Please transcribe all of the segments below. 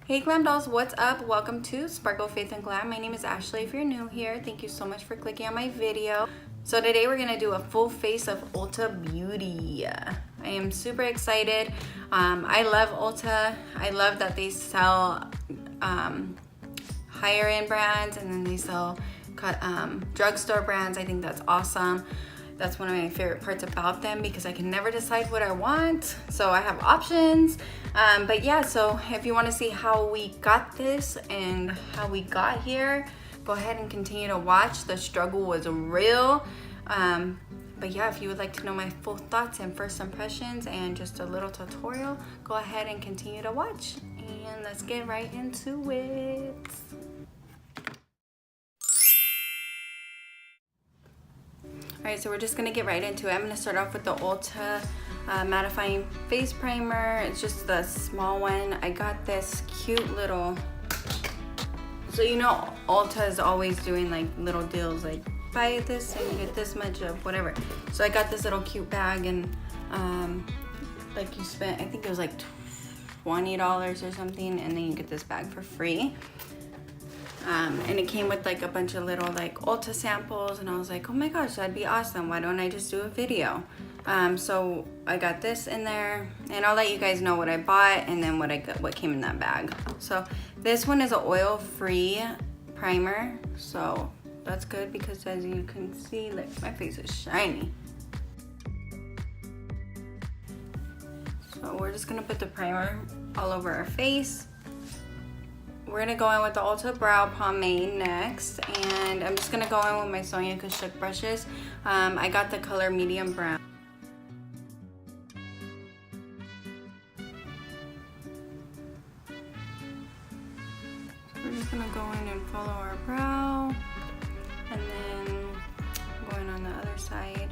Hey Glam Dolls, what's up? Welcome to Sparkle, Faith, and Glam. My name is Ashley. If you're new here, thank you so much for clicking on my video. So today we're gonna do a full face of Ulta Beauty. I am super excited. I love Ulta. I love that they sell higher end brands and then they sell drugstore brands. I think that's awesome. That's one of my favorite parts about them because I can never decide what I want. So I have options. But yeah, so if you want to see how we got this and how we got here, go ahead and continue to watch. The struggle was real. But yeah, if you would like to know my full thoughts and first impressions and just a little tutorial, go ahead and continue to watch. And let's get right into it. Alright, so we're just going to get right into it. I'm going to start off with the Ulta mattifying face primer. It's just the small one. I got this cute little, so you know Ulta is always doing like little deals, like buy this and you get this much of whatever. So I got this little cute bag and like you spent, I think it was like $20 or something, and then you get this bag for free. And it came with like a bunch of little like Ulta samples, and I was like, oh my gosh, that'd be awesome. Why don't I just do a video? So I got this in there, and I'll let you guys know what I bought and then what came in that bag. So this one is an oil-free primer, so that's good because as you can see, like my face is shiny. So we're just gonna put the primer all over our face. We're gonna go in with the Ulta Brow Pomade next, and I'm just gonna go in with my Sonia Kashuk brushes. I got the color medium brown. So we're just gonna go in and follow our brow, and then going on the other side.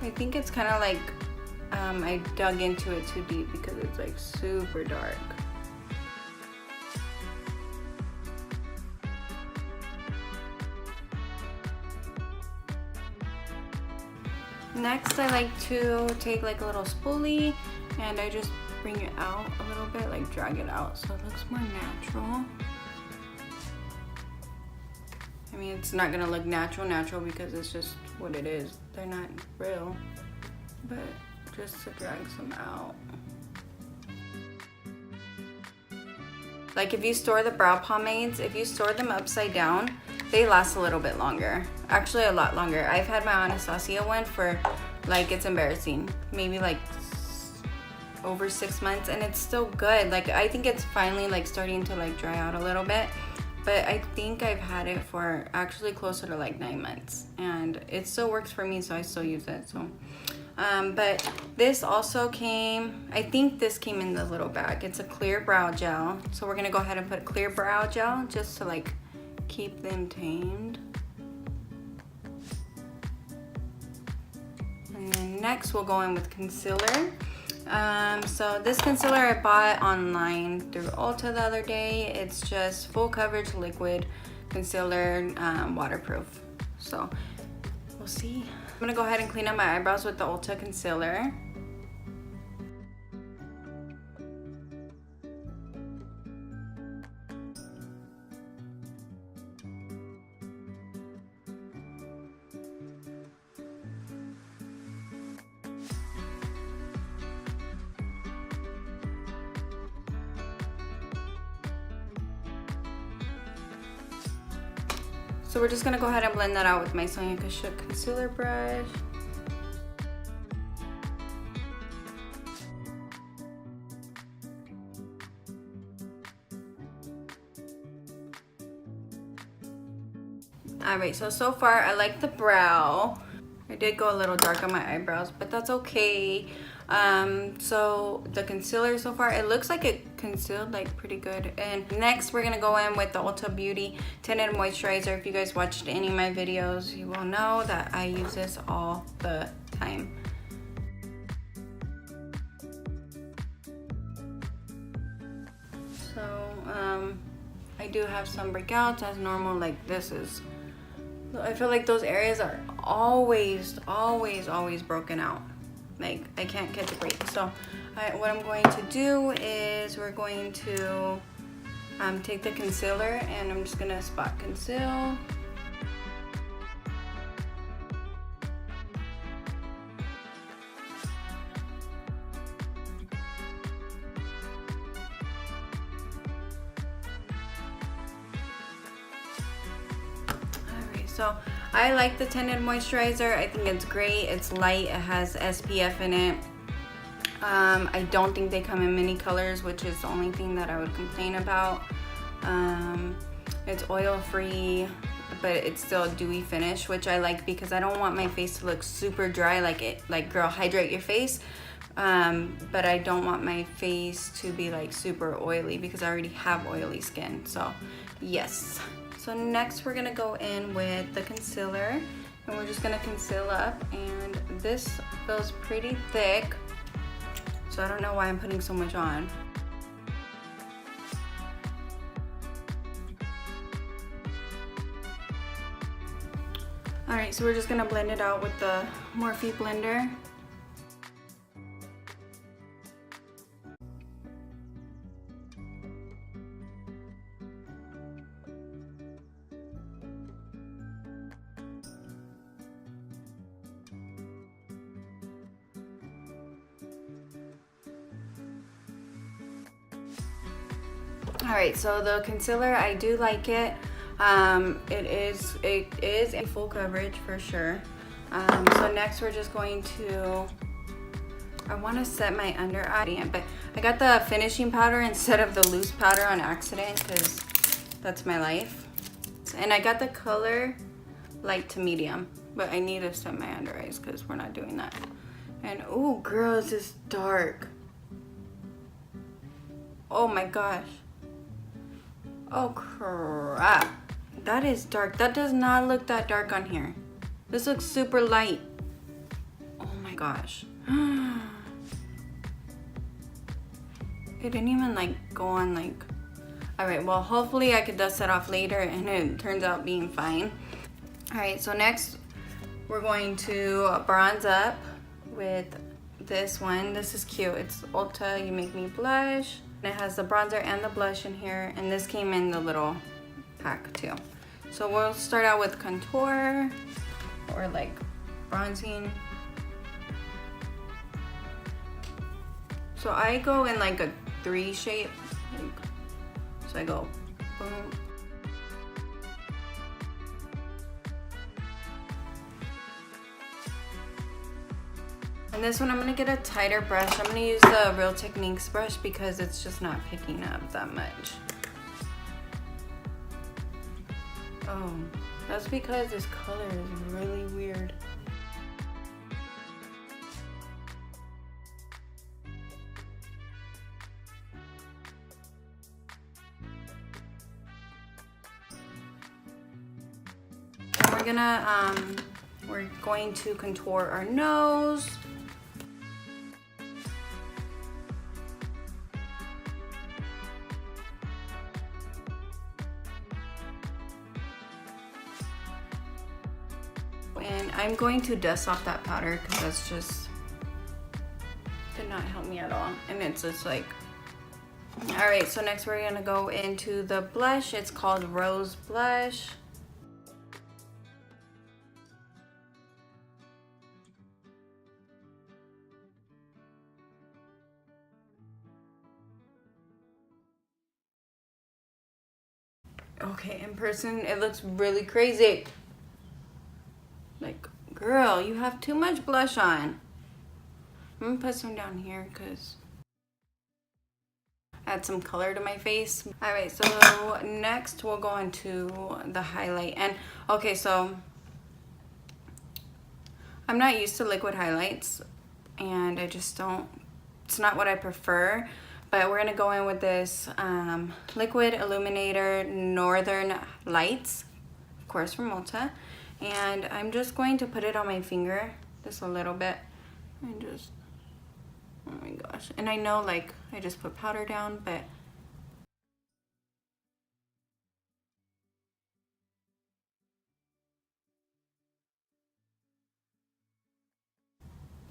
I think it's kind of like I dug into it too deep because it's like super dark. Next, I like to take like a little spoolie and I just bring it out a little bit, like drag it out so it looks more natural. I mean, it's not gonna look natural because it's just what it is. They're not real, but just to drag some out. Like if you store the brow pomades, if you store them upside down, they last a little bit longer. Actually a lot longer. I've had my Anastasia one for like, it's embarrassing, maybe like over 6 months, and it's still good. Like I think it's finally like starting to like dry out a little bit, but I think I've had it for actually closer to like 9 months and it still works for me, so I still use it. So but this also came, I think this came in the little bag. It's a clear brow gel. So we're gonna go ahead and put clear brow gel just to like keep them tamed. And then next we'll go in with concealer. So this concealer I bought online through Ulta the other day. It's just full coverage liquid concealer, waterproof. So we'll see. I'm gonna go ahead and clean up my eyebrows with the Ulta concealer. So we're just gonna go ahead and blend that out with my Sonia Kashuk concealer brush. Alright, so far I like the brow. I did go a little dark on my eyebrows, but that's okay. So the concealer so far, it looks like it concealed like pretty good. And next we're gonna go in with the Ulta Beauty Tinted Moisturizer. If you guys watched any of my videos, you will know that I use this all the time. So I do have some breakouts as normal. Like this is, I feel like those areas are always broken out. Like I can't catch a break. So What I'm going to do is we're going to take the concealer and I'm just gonna spot conceal. So I like the tinted moisturizer. I think it's great. It's light. It has SPF in it. I don't think they come in many colors, which is the only thing that I would complain about. It's oil free, but it's still a dewy finish, which I like because I don't want my face to look super dry. Like girl, hydrate your face. But I don't want my face to be like super oily because I already have oily skin. So yes. So next we're gonna go in with the concealer and we're just gonna conceal up, and this feels pretty thick. So I don't know why I'm putting so much on. Alright, so we're just gonna blend it out with the Morphe blender. Alright, so the concealer, I do like it. It is a full coverage for sure. So next we're just going to, I want to set my under eye, but I got the finishing powder instead of the loose powder on accident because that's my life. And I got the color light to medium, but I need to set my under eyes because we're not doing that. And oh girl, this is dark. Oh my gosh. Oh crap, that is dark. That does not look that dark on here. This looks super light. Oh my gosh. It didn't even like go on like, all right, well hopefully I could dust that off later and it turns out being fine. All right, so next we're going to bronze up with this one. This is cute. It's Ulta You Make Me Blush. It has the bronzer and the blush in here, and this came in the little pack too. So we'll start out with contour or like bronzing. So I go in like a 3 shape. So I go boom. And this one I'm gonna get a tighter brush. I'm gonna use the Real Techniques brush because it's just not picking up that much. Oh, that's because this color is really weird. And we're going to contour our nose. And I'm going to dust off that powder because that's just did not help me at all. And it's just like, all right, so next we're gonna go into the blush. It's called Rose Blush. Okay, in person it looks really crazy. Like, girl, you have too much blush on. I'm gonna put some down here because add some color to my face. All right, so next we'll go on to the highlight. And okay, so I'm not used to liquid highlights and I just don't, it's not what I prefer. But we're gonna go in with this Liquid Illuminator Northern Lights, of course from Ulta. And I'm just going to put it on my finger, just a little bit. And just, oh my gosh. And I know like I just put powder down, but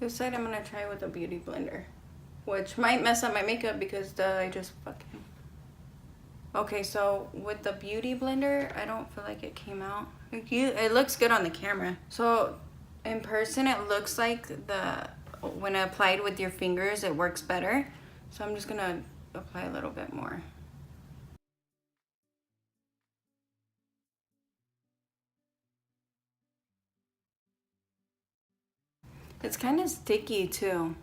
this side I'm gonna try with a beauty blender. which might mess up my makeup because I just fucking... Okay, so with the beauty blender, I don't feel like it came out. It looks good on the camera. So in person, it looks like when applied with your fingers, it works better. So I'm just gonna apply a little bit more. It's kind of sticky too.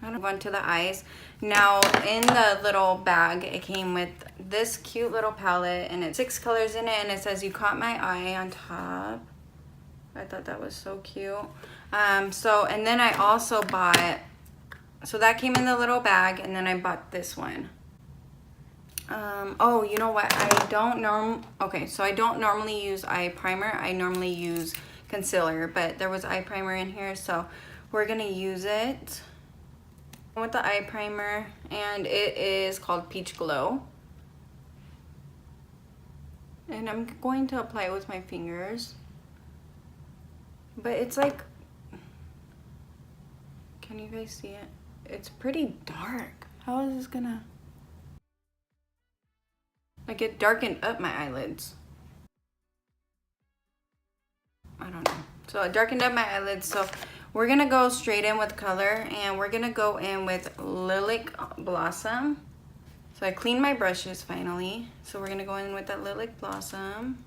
I'm gonna move on to the eyes. Now in the little bag, it came with this cute little palette and it's 6 colors in it, and it says "You Caught My Eye" on top. I thought that was so cute. And then I also bought, so that came in the little bag, and then I bought this one. Oh, you know what? I don't normally use eye primer. I normally use concealer, but there was eye primer in here, so we're gonna use it with the eye primer, and it is called Peach Glow. And I'm going to apply it with my fingers. But it's like, can you guys see it? It's pretty dark. How is this gonna... Like, it darkened up my eyelids. I don't know. So it darkened up my eyelids. So we're gonna go straight in with color, and we're gonna go in with Lilac Blossom. So I cleaned my brushes finally. So we're gonna go in with that Lilac Blossom.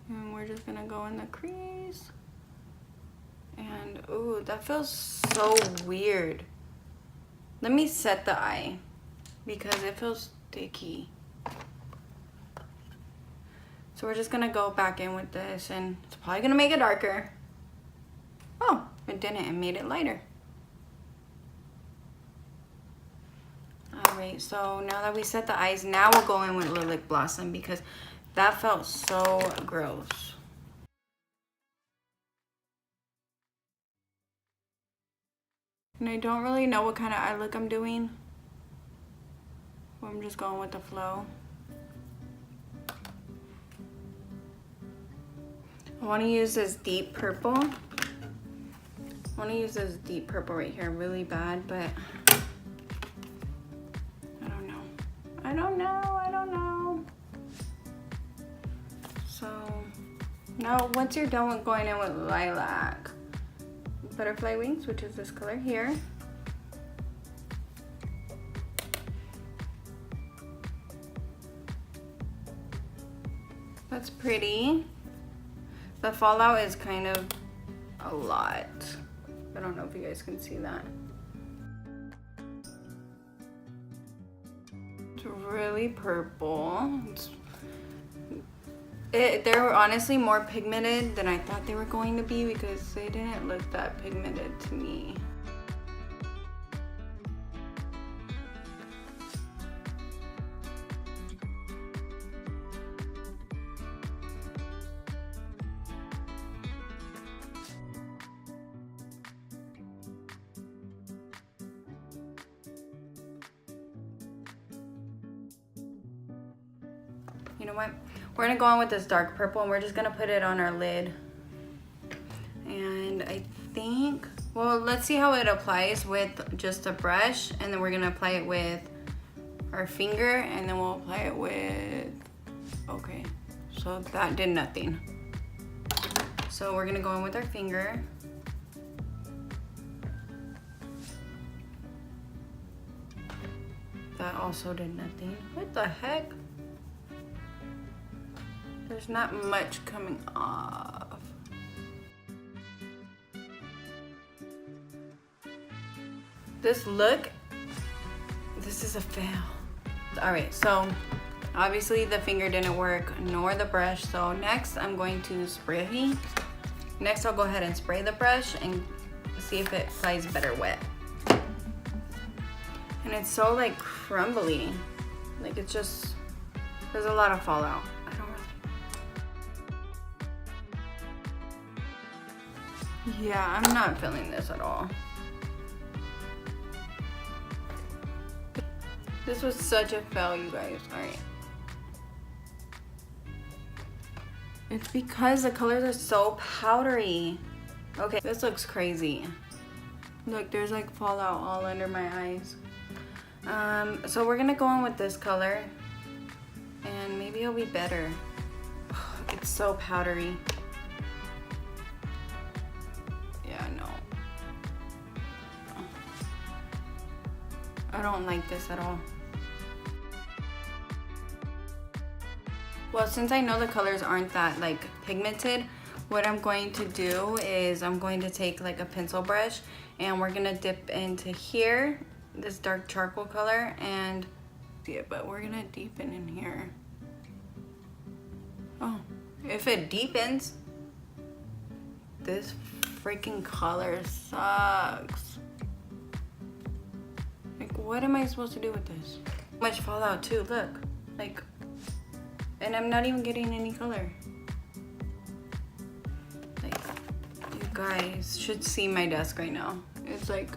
And we're just gonna go in the crease. And ooh, that feels so weird. Let me set the eye because it feels sticky. So we're just gonna go back in with this, and it's probably gonna make it darker. Oh, it didn't, it made it lighter. All right, so now that we set the eyes, now we'll go in with Lilac Blossom because that felt so gross. And I don't really know what kind of eye look I'm doing. I'm just going with the flow. I want to use this deep purple. I want to use this deep purple right here really bad, but I don't know. I don't know. So now once you're done with going in with Lilac, Butterfly Wings, which is this color here. That's pretty. The fallout is kind of a lot. I don't know if you guys can see that. It's really purple. They're honestly more pigmented than I thought they were going to be because they didn't look that pigmented to me. You know what? We're gonna go on with this dark purple, and we're just gonna put it on our lid. And I think, well, let's see how it applies with just a brush, and then we're gonna apply it with our finger, and then we'll apply it with, okay, so that did nothing. So we're gonna go in with our finger. That also did nothing. What the heck? There's not much coming off. This look, this is a fail. All right, so obviously the finger didn't work, nor the brush. So next I'm going to spray. Next I'll go ahead and spray the brush and see if it applies better wet. And it's so like crumbly. Like it's just, there's a lot of fallout. Yeah, I'm not feeling this at all. This was such a fail, you guys. All right. It's because the colors are so powdery. Okay, this looks crazy. Look, there's like fallout all under my eyes. So we're gonna go in with this color and maybe it'll be better. It's so powdery. Yeah, no. I don't like this at all. Well, since I know the colors aren't that like pigmented, what I'm going to do is I'm going to take like a pencil brush and we're gonna dip into here, this dark charcoal color, and see it, but we're gonna deepen in here. Oh, if it deepens, this freaking color sucks. Like, what am I supposed to do with this? Much fallout too, look. Like, and I'm not even getting any color. Like, you guys should see my desk right now. It's like,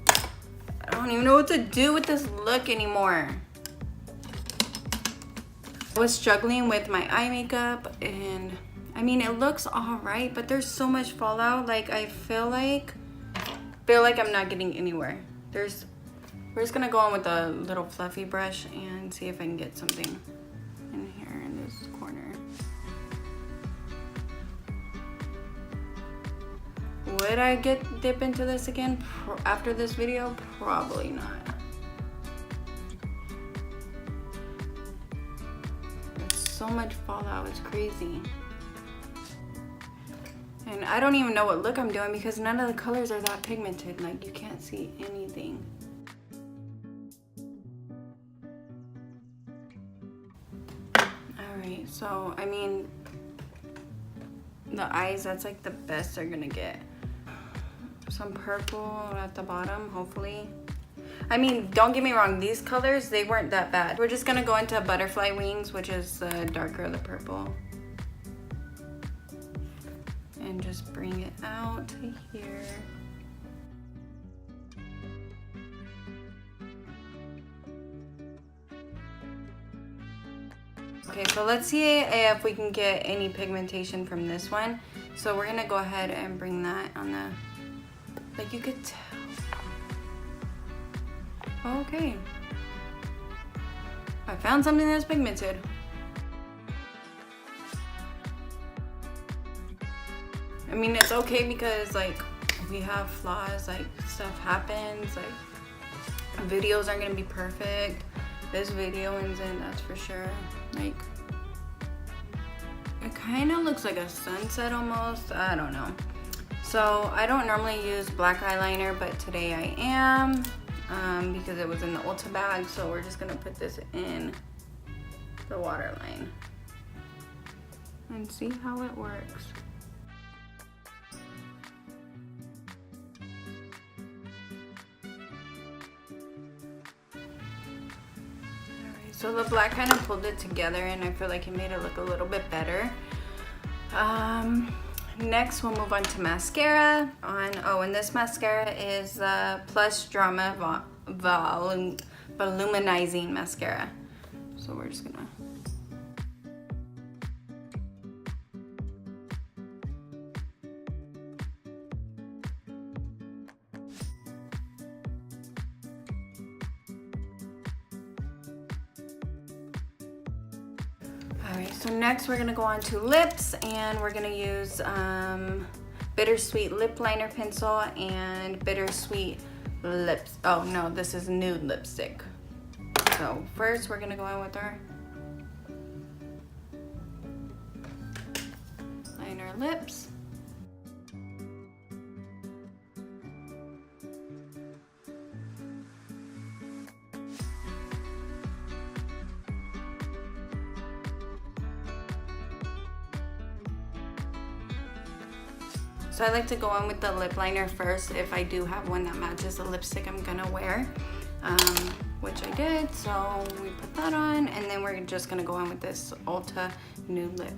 I don't even know what to do with this look anymore. I was struggling with my eye makeup and I mean, it looks all right, but there's so much fallout. Like, I feel like I'm not getting anywhere. We're just gonna go on with a little fluffy brush and see if I can get something in here in this corner. Would I dip into this again after this video? Probably not. There's so much fallout, it's crazy. And I don't even know what look I'm doing because none of the colors are that pigmented. Like, you can't see anything. Alright, so I mean, the eyes, that's like the best they're gonna get. Some purple at the bottom, hopefully. I mean, don't get me wrong, these colors, they weren't that bad. We're just gonna go into butterfly wings, which is the darker the purple. And just bring it out to here. Okay, so let's see if we can get any pigmentation from this one. So we're gonna go ahead and bring that on the, like you could tell. Okay. I found something that's pigmented. I mean, it's okay because like we have flaws, like stuff happens, like videos aren't gonna be perfect. This video ends in, that's for sure. Like, it kind of looks like a sunset almost. I don't know. So I don't normally use black eyeliner, but today I am because it was in the Ulta bag. So we're just gonna put this in the waterline and see how it works. So the black kind of pulled it together and I feel like it made it look a little bit better. Next we'll move on to mascara. And this mascara is the Plus Drama Voluminizing Mascara. So we're just gonna. Alright, so next we're gonna go on to lips and we're gonna use Bittersweet Lip Liner Pencil and Bittersweet Lips. Oh no, this is nude lipstick. So first we're gonna go in with our liner lips. So I like to go in with the lip liner first if I do have one that matches the lipstick I'm gonna wear, which I did. So we put that on and then we're just gonna go in with this Ulta Nude Lip.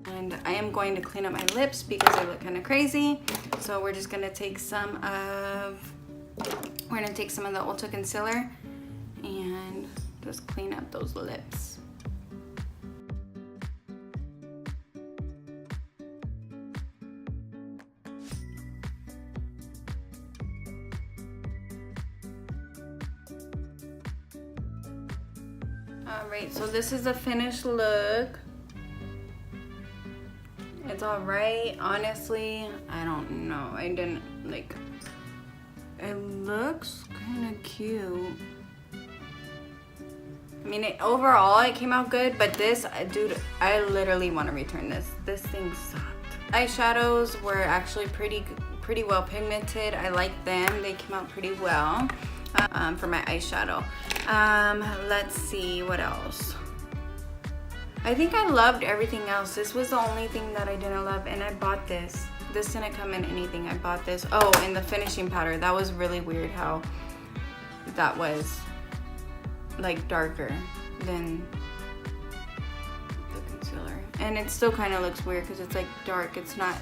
And I am going to clean up my lips because I look kind of crazy. So we're just gonna take some of the Ulta concealer and just clean up those lips. Alright, so this is the finished look. It's alright. Honestly, I don't know. I didn't like. It looks kind of cute. I mean, overall it came out good, but this, dude, I literally want to return this. This thing sucked. Eyeshadows were actually pretty well pigmented. I like them. They came out pretty well for my eyeshadow. Let's see what else. I think I loved everything else. This was the only thing that I didn't love, and I bought this. This didn't come in anything. I bought this. Oh, and the finishing powder. That was really weird how that was like darker than the concealer. And it still kind of looks weird because it's like dark. It's not.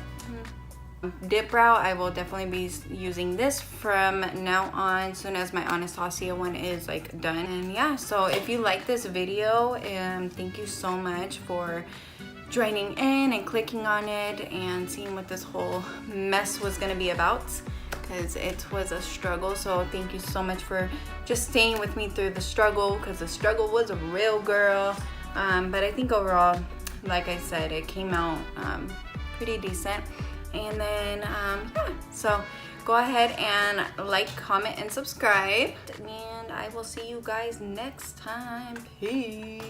Dip brow, I will definitely be using this from now on, as soon as my Anastasia one is like done. And yeah, so if you like this video, thank you so much for joining in and clicking on it and seeing what this whole mess was gonna be about, because it was a struggle. So thank you so much for just staying with me through the struggle, because the struggle was a real, girl. But I think overall, like I said, it came out pretty decent. And then yeah, so go ahead and like, comment, and subscribe, and I will see you guys next time. Peace.